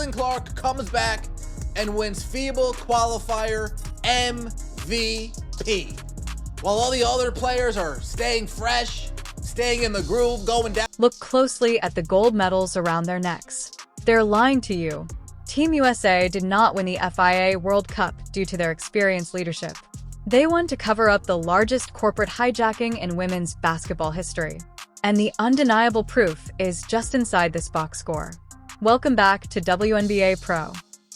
Caitlin Clark comes back and wins FIBA qualifier MVP. While all the other players are staying fresh, staying in the groove, going down. Look closely at the gold medals around their necks. They're lying to you. Team USA did not win the FIA World Cup due to their experienced leadership. They won to cover up the largest corporate hijacking in women's basketball history. And the undeniable proof is just inside this box score. Welcome back to WNBA Pro.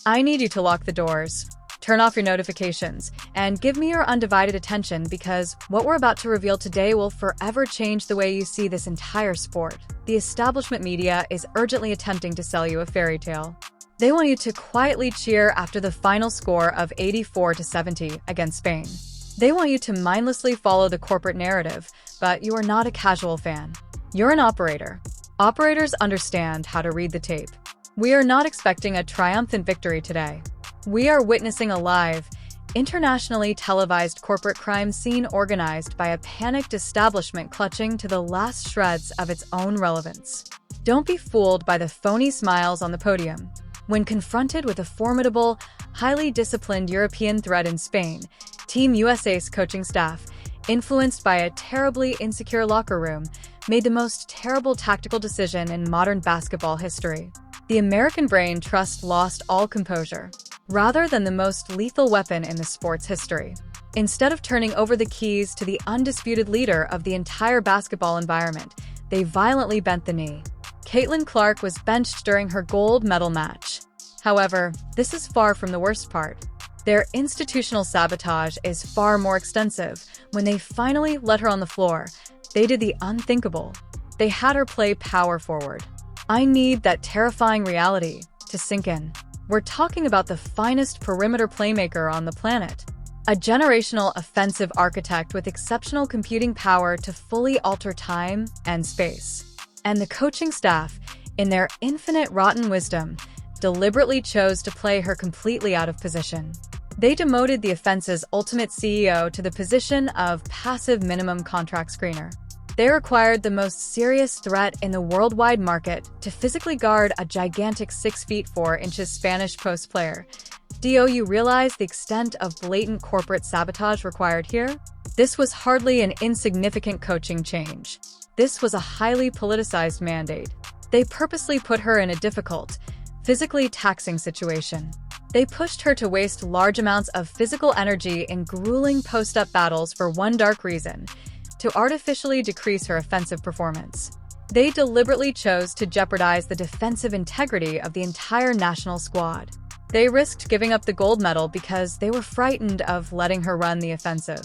I need you to lock the doors, turn off your notifications, and give me your undivided attention because what we're about to reveal today will forever change the way you see this entire sport. The establishment media is urgently attempting to sell you a fairy tale. They want you to quietly cheer after the final score of 84-70 against Spain. They want you to mindlessly follow the corporate narrative, but you are not a casual fan. You're an operator. Operators understand how to read the tape. We are not expecting a triumphant victory today. We are witnessing a live, internationally televised corporate crime scene organized by a panicked establishment clutching to the last shreds of its own relevance. Don't be fooled by the phony smiles on the podium. When confronted with a formidable, highly disciplined European threat in Spain, Team USA's coaching staff, influenced by a terribly insecure locker room, made the most terrible tactical decision in modern basketball history. The American brain trust lost all composure, rather than the most lethal weapon in the sport's history. Instead of turning over the keys to the undisputed leader of the entire basketball environment, they violently bent the knee. Caitlin Clark was benched during her gold medal match. However, this is far from the worst part. Their institutional sabotage is far more extensive. When they finally let her on the floor, they did the unthinkable. They had her play power forward. I need that terrifying reality to sink in. We're talking about the finest perimeter playmaker on the planet. A generational offensive architect with exceptional computing power to fully alter time and space. And the coaching staff, in their infinite rotten wisdom, deliberately chose to play her completely out of position. They demoted the offense's ultimate CEO to the position of passive minimum contract screener. They required the most serious threat in the worldwide market to physically guard a gigantic 6 feet 4 inches Spanish post player. Do you realize the extent of blatant corporate sabotage required here? This was hardly an insignificant coaching change. This was a highly politicized mandate. They purposely put her in a difficult, physically taxing situation. They pushed her to waste large amounts of physical energy in grueling post-up battles for one dark reason: to artificially decrease her offensive performance. They deliberately chose to jeopardize the defensive integrity of the entire national squad. They risked giving up the gold medal because they were frightened of letting her run the offensive.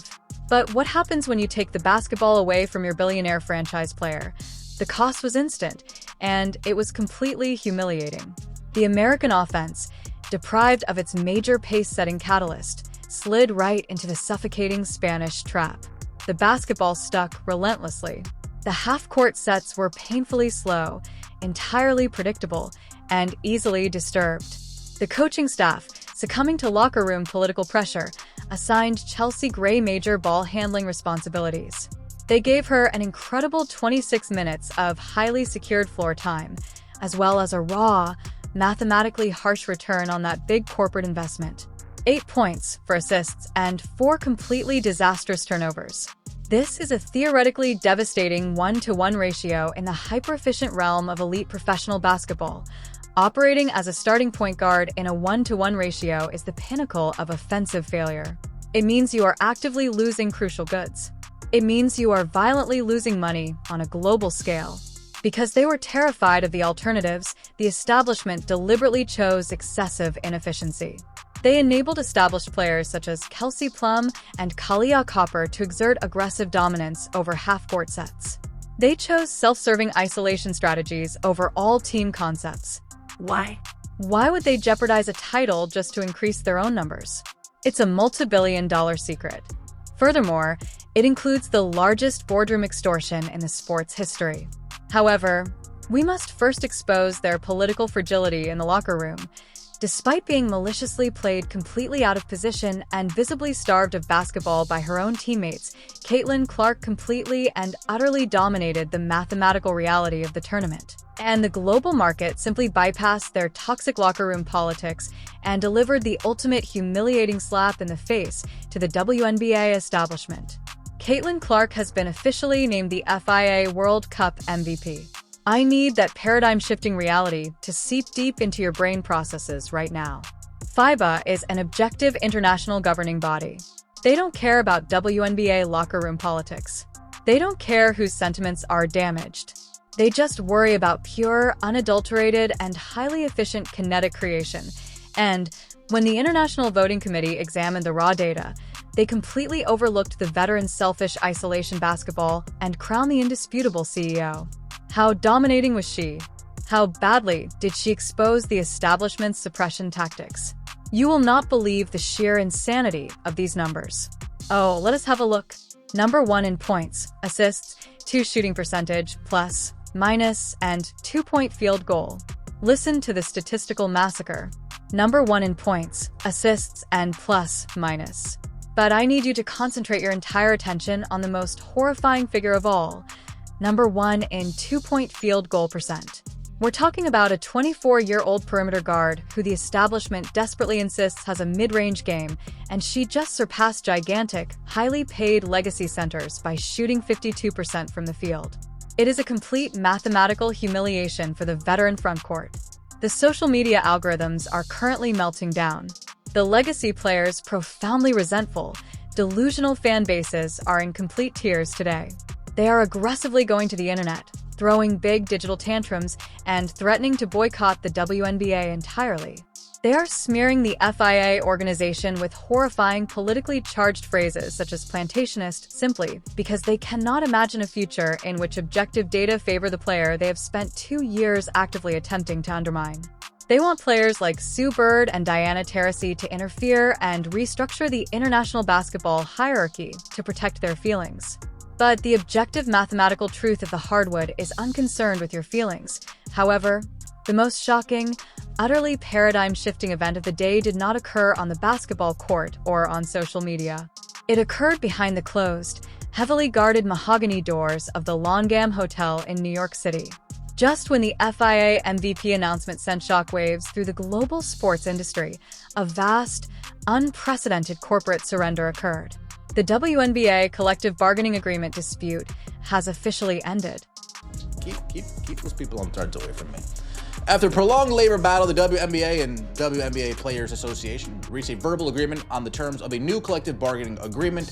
But what happens when you take the basketball away from your billionaire franchise player? The cost was instant, and it was completely humiliating. The American offense, deprived of its major pace-setting catalyst, slid right into the suffocating Spanish trap. The basketball stuck relentlessly. The half-court sets were painfully slow, entirely predictable, and easily disturbed. The coaching staff, succumbing to locker room political pressure, assigned Chelsea Gray major ball handling responsibilities. They gave her an incredible 26 minutes of highly secured floor time, as well as a raw, mathematically harsh return on that big corporate investment. 8 points for assists and 4 completely disastrous turnovers. This is a theoretically devastating 1-to-1 ratio in the hyper-efficient realm of elite professional basketball. Operating as a starting point guard in a 1-to-1 ratio is the pinnacle of offensive failure. It means you are actively losing crucial goods. It means you are violently losing money on a global scale. Because they were terrified of the alternatives, the establishment deliberately chose excessive inefficiency. They enabled established players such as Kelsey Plum and Kalia Copper to exert aggressive dominance over half-court sets. They chose self-serving isolation strategies over all team concepts. Why? Why would they jeopardize a title just to increase their own numbers? It's a multi-billion-dollar secret. Furthermore, it includes the largest boardroom extortion in the sport's history. However, we must first expose their political fragility in the locker room. Despite being maliciously played completely out of position and visibly starved of basketball by her own teammates, Caitlin Clark completely and utterly dominated the mathematical reality of the tournament. And the global market simply bypassed their toxic locker room politics and delivered the ultimate humiliating slap in the face to the WNBA establishment. Caitlin Clark has been officially named the FIA World Cup MVP. I need that paradigm-shifting reality to seep deep into your brain processes right now. FIBA is an objective international governing body. They don't care about WNBA locker room politics. They don't care whose sentiments are damaged. They just worry about pure, unadulterated, and highly efficient kinetic creation. And when the International Voting Committee examined the raw data, they completely overlooked the veteran's selfish isolation basketball and crowned the indisputable CEO. How dominating was she? How badly did she expose the establishment's suppression tactics? You will not believe the sheer insanity of these numbers. Oh, let us have a look. Number 1 in points, assists, 2 shooting percentage, plus, minus, and 2-point field goal. Listen to the statistical massacre. Number 1 in points, assists, and plus, minus. But I need you to concentrate your entire attention on the most horrifying figure of all. Number 1 in 2-point field goal percent. We're talking about a 24-year-old perimeter guard who the establishment desperately insists has a mid-range game, and she just surpassed gigantic, highly paid legacy centers by shooting 52% from the field. It is a complete mathematical humiliation for the veteran frontcourt. The social media algorithms are currently melting down. The legacy players' profoundly resentful, delusional fan bases are in complete tears today. They are aggressively going to the internet, throwing big digital tantrums, and threatening to boycott the WNBA entirely. They are smearing the FIA organization with horrifying politically charged phrases such as plantationist simply because they cannot imagine a future in which objective data favor the player they have spent 2 years actively attempting to undermine. They want players like Sue Bird and Diana Taurasi to interfere and restructure the international basketball hierarchy to protect their feelings. But the objective mathematical truth of the hardwood is unconcerned with your feelings. However, the most shocking, utterly paradigm-shifting event of the day did not occur on the basketball court or on social media. It occurred behind the closed, heavily guarded mahogany doors of the Longam Hotel in New York City. Just when the FIA MVP announcement sent shockwaves through the global sports industry, a vast, unprecedented corporate surrender occurred. The WNBA collective bargaining agreement dispute has officially ended. Keep those people on threads away from me. After a prolonged labor battle, the WNBA and WNBA Players Association reached a verbal agreement on the terms of a new collective bargaining agreement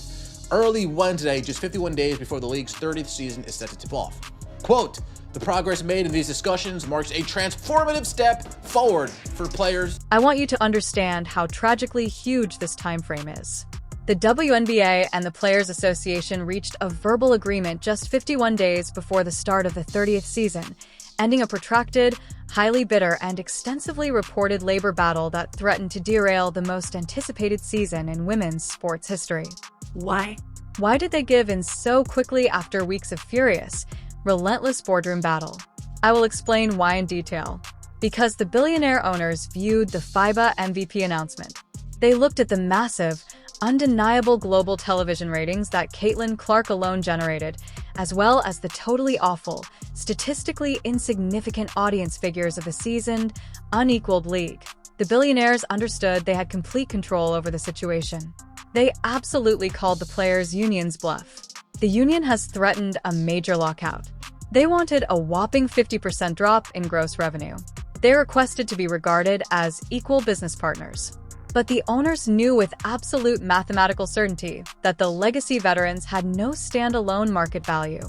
early Wednesday, just 51 days before the league's 30th season is set to tip off. Quote, the progress made in these discussions marks a transformative step forward for players. I want you to understand how tragically huge this time frame is. The WNBA and the Players Association reached a verbal agreement just 51 days before the start of the 30th season, ending a protracted, highly bitter, and extensively reported labor battle that threatened to derail the most anticipated season in women's sports history. Why? Why did they give in so quickly after weeks of furious, relentless boardroom battle? I will explain why in detail. Because the billionaire owners viewed the FIBA MVP announcement. They looked at the massive, undeniable global television ratings that Caitlin Clark alone generated, as well as the totally awful, statistically insignificant audience figures of a seasoned, unequaled league. The billionaires understood they had complete control over the situation. They absolutely called the players' union's bluff. The union has threatened a major lockout. They wanted a whopping 50% drop in gross revenue. They requested to be regarded as equal business partners. But the owners knew with absolute mathematical certainty that the legacy veterans had no standalone market value.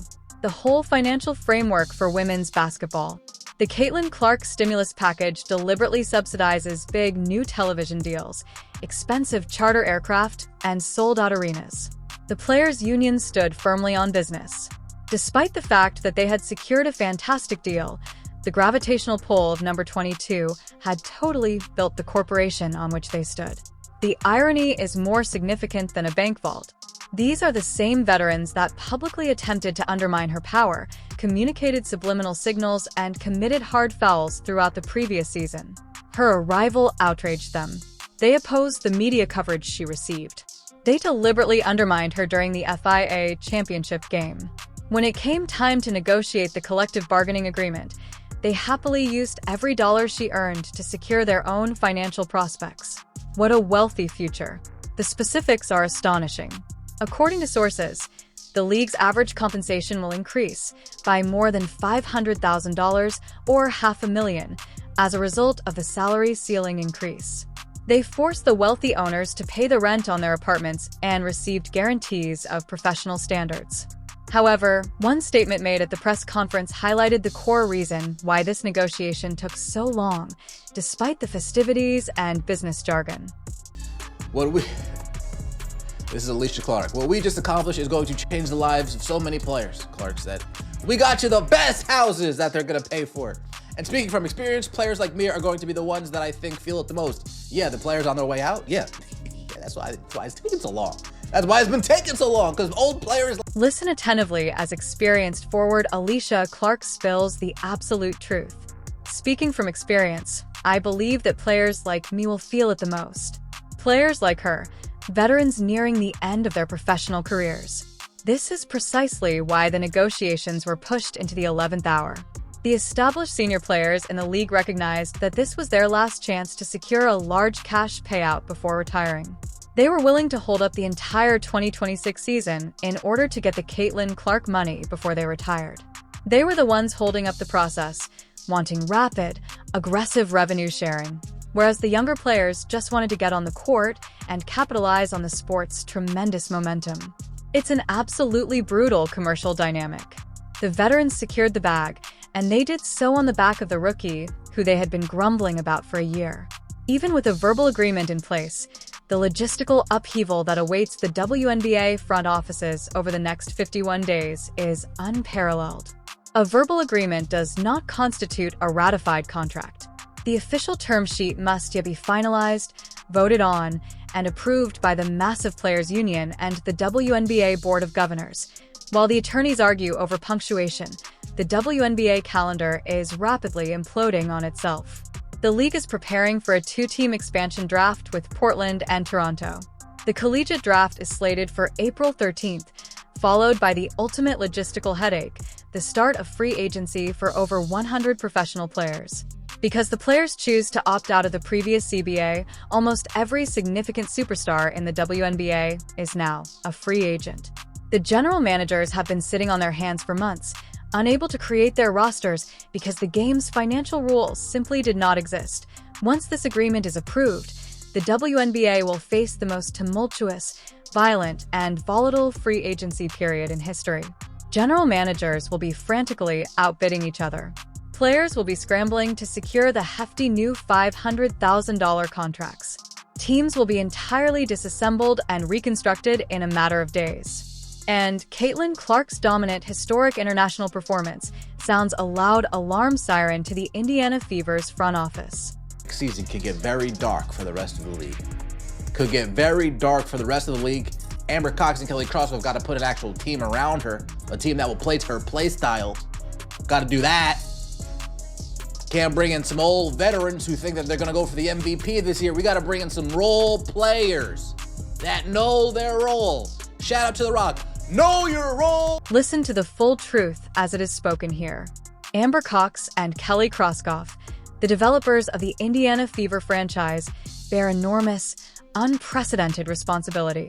The whole financial framework for women's basketball. The Caitlin Clark stimulus package deliberately subsidizes big new television deals, expensive charter aircraft, and sold-out arenas. The players' union stood firmly on business. Despite the fact that they had secured a fantastic deal, the gravitational pull of number 22 had totally built the corporation on which they stood. The irony is more significant than a bank vault. These are the same veterans that publicly attempted to undermine her power, communicated subliminal signals, and committed hard fouls throughout the previous season. Her arrival outraged them. They opposed the media coverage she received. They deliberately undermined her during the FIA championship game. When it came time to negotiate the collective bargaining agreement, They happily used every dollar she earned to secure their own financial prospects. What a wealthy future. The specifics are astonishing. According to sources, the league's average compensation will increase by more than $500,000 or $500,000 as a result of the salary ceiling increase. They forced the wealthy owners to pay the rent on their apartments and received guarantees of professional standards. However, one statement made at the press conference highlighted the core reason why this negotiation took so long, despite the festivities and business jargon. This is Alicia Clark. What we just accomplished is going to change the lives of so many players, Clark said. We got you the best houses that they're going to pay for. And speaking from experience, players like me are going to be the ones that I think feel it the most. Yeah, the players on their way out? Yeah, that's why it's taking so long. That's why it's been taking so long, because old players... Listen attentively as experienced forward Alicia Clark spills the absolute truth. Speaking from experience, I believe that players like me will feel it the most. Players like her, veterans nearing the end of their professional careers. This is precisely why the negotiations were pushed into the 11th hour. The established senior players in the league recognized that this was their last chance to secure a large cash payout before retiring. They were willing to hold up the entire 2026 season in order to get the Caitlin Clark money before they retired. They were the ones holding up the process, wanting rapid, aggressive revenue sharing, whereas the younger players just wanted to get on the court and capitalize on the sport's tremendous momentum. It's an absolutely brutal commercial dynamic. The veterans secured the bag, and they did so on the back of the rookie, who they had been grumbling about for a year. Even with a verbal agreement in place, the logistical upheaval that awaits the WNBA front offices over the next 51 days is unparalleled. A verbal agreement does not constitute a ratified contract. The official term sheet must yet be finalized, voted on, and approved by the massive players' union and the WNBA Board of Governors. While the attorneys argue over punctuation, the WNBA calendar is rapidly imploding on itself. The league is preparing for a two-team expansion draft with Portland and Toronto. The collegiate draft is slated for April 13th, followed by the ultimate logistical headache, the start of free agency for over 100 professional players. Because the players choose to opt out of the previous CBA, almost every significant superstar in the WNBA is now a free agent. The general managers have been sitting on their hands for months, unable to create their rosters because the game's financial rules simply did not exist. Once this agreement is approved, the WNBA will face the most tumultuous, violent, and volatile free agency period in history. General managers will be frantically outbidding each other. Players will be scrambling to secure the hefty new $500,000 contracts. Teams will be entirely disassembled and reconstructed in a matter of days. And Caitlin Clark's dominant historic international performance sounds a loud alarm siren to the Indiana Fever's front office. Next season could get very dark for the rest of the league. Could get very dark for the rest of the league. Amber Cox and Kelly Crosswell have got to put an actual team around her, a team that will play to her play style. Got to do that. Can't bring in some old veterans who think that they're going to go for the MVP this year. We got to bring in some role players that know their role. Shout out to The Rock. Know your role. Listen to the full truth as it is spoken here. Amber Cox and Kelly Kroskoff, the developers of the Indiana Fever franchise, bear enormous, unprecedented responsibility.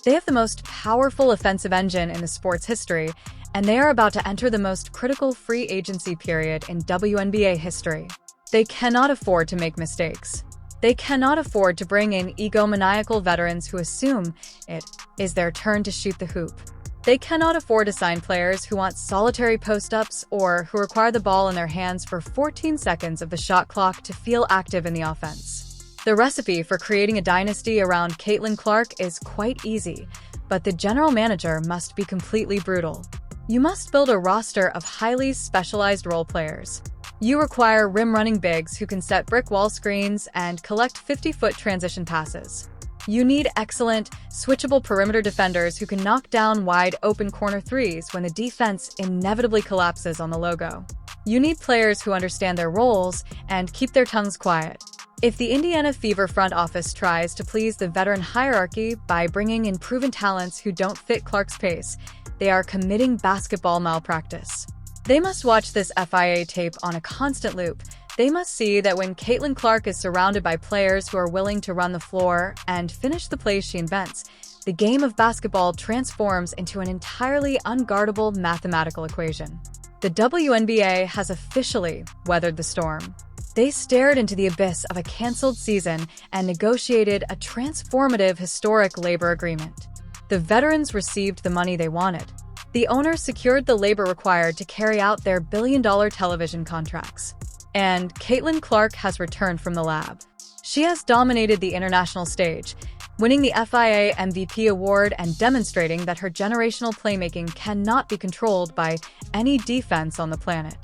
They have the most powerful offensive engine in the sport's history, and they are about to enter the most critical free agency period in WNBA history. They cannot afford to make mistakes. They cannot afford to bring in egomaniacal veterans who assume it is their turn to shoot the hoop. They cannot afford to sign players who want solitary post-ups or who require the ball in their hands for 14 seconds of the shot clock to feel active in the offense. The recipe for creating a dynasty around Caitlin Clark is quite easy, but the general manager must be completely brutal. You must build a roster of highly specialized role players. You require rim-running bigs who can set brick wall screens and collect 50-foot transition passes. You need excellent, switchable perimeter defenders who can knock down wide-open corner threes when the defense inevitably collapses on the logo. You need players who understand their roles and keep their tongues quiet. If the Indiana Fever front office tries to please the veteran hierarchy by bringing in proven talents who don't fit Clark's pace, they are committing basketball malpractice. They must watch this FIA tape on a constant loop. They must see that when Caitlin Clark is surrounded by players who are willing to run the floor and finish the plays she invents, the game of basketball transforms into an entirely unguardable mathematical equation. The WNBA has officially weathered the storm. They stared into the abyss of a canceled season and negotiated a transformative historic labor agreement. The veterans received the money they wanted. The owners secured the labor required to carry out their billion-dollar television contracts. And Caitlin Clark has returned from the lab. She has dominated the international stage, winning the FIA MVP award and demonstrating that her generational playmaking cannot be controlled by any defense on the planet.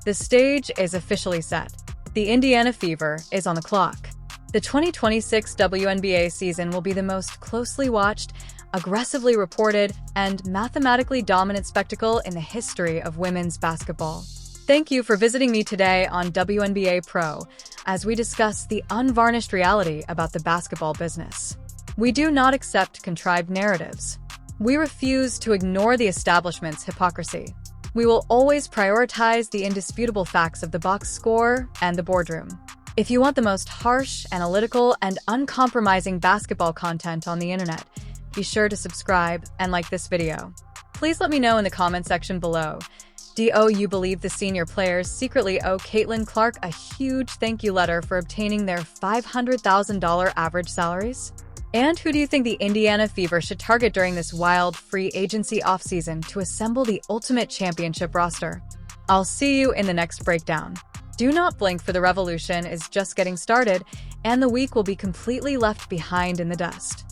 The stage is officially set. The Indiana Fever is on the clock. The 2026 WNBA season will be the most closely watched, aggressively reported, and mathematically dominant spectacle in the history of women's basketball. Thank you for visiting me today on WNBA Pro as we discuss the unvarnished reality about the basketball business. We do not accept contrived narratives. We refuse to ignore the establishment's hypocrisy. We will always prioritize the indisputable facts of the box score and the boardroom. If you want the most harsh, analytical, and uncompromising basketball content on the internet, be sure to subscribe and like this video. Please let me know in the comment section below. Do you believe the senior players secretly owe Caitlin Clark a huge thank you letter for obtaining their $500,000 average salaries? And who do you think the Indiana Fever should target during this wild free agency offseason to assemble the ultimate championship roster? I'll see you in the next breakdown. Do not blink, for the revolution is just getting started, and the weak will be completely left behind in the dust.